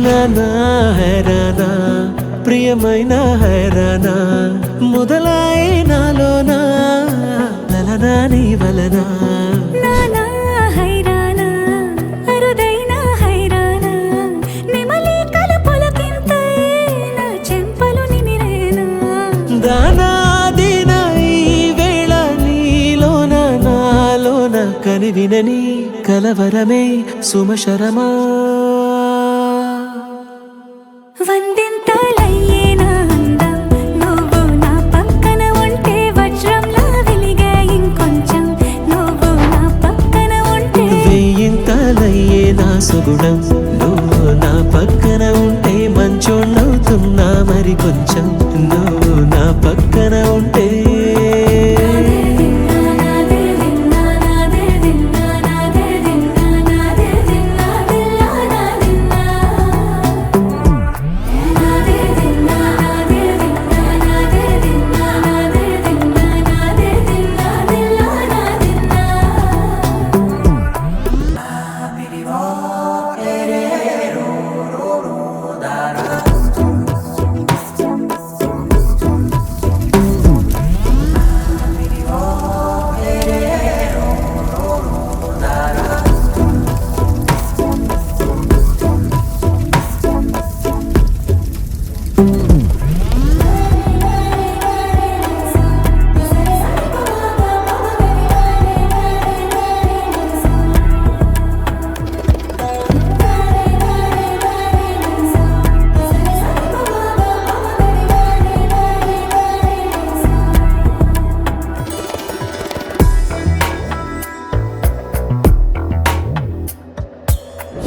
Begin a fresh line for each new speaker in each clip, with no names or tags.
నానా హైరానా ప్రియమైన హైరానా మొదలాయి నాలోనా లలనా నీ వలనా
నానా హైరానా అరుదైన హైరానా నెమలి కలపులకింతై నా చెంపలు నిమిరేనా
దానాదిన ఈ వేళ నీలోన నాలోన కనివినని కలవరమే సుమశరమా
వందింతలయ్యేనా అందం నువ్వు నా పక్కన ఉంటే వజ్రంలా వెలిగే ఇంకొంచెం నువ్వు నా పక్కన ఉంటే
వెయ్యింతలయ్యే నా సుగుణం నువ్వు నా పక్కన ఉంటే మంచోణ్ణవుతున్నా మరి కొంచెం నువ్వు నా పక్కన ఉంటే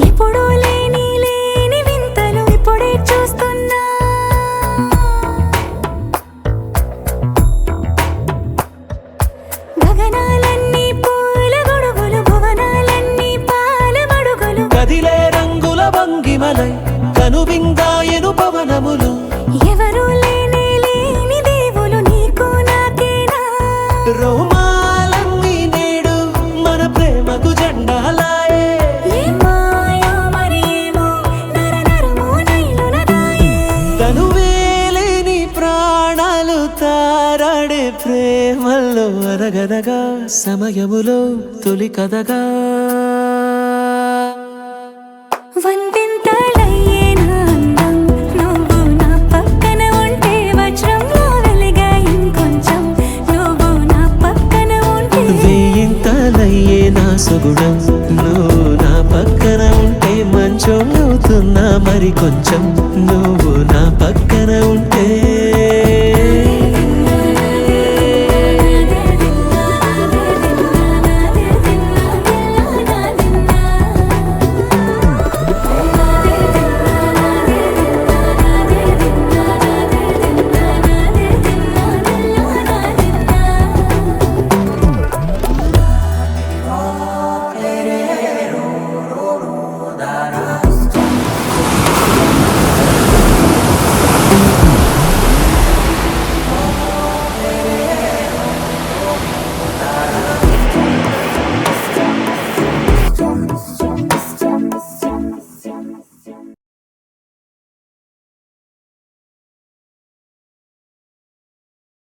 ఎప్పుడూ లేని వింతలు ఇప్పుడే చూస్తున్నా గగనాలన్నీ పూల గొడుగులు భువనాలన్నీ పాల మడుగులు
కదిలే రంగుల భంగిమలై కనువిందాయను పవనములు
ఎవరూ లేని దేవులు నీకు నాకేనా
రోమాలన్నీ నేడు మన ప్రేమకు జెండాలాయే
ఏ మాయో మరి ఏమో నరనరమో నైలున దాయే
తనువేలేని ప్రాణాలు తారాడే ప్రేమల్లో అనగనగా సమయములో తొలి కథగా
వందింతలయ్యేనా అందం నువ్వు నా పక్కన ఉంటే వజ్రంలా వెలిగే ఇంకొంచెం నువ్వు నా పక్కన ఉంటే
వెయ్యింతలయ్యే నా సుగుణం నువ్వు నా పక్కన ఉంటే మంచోణ్ణవుతున్నా మరి కొంచెం నువ్వు నా పక్కన ఉంటే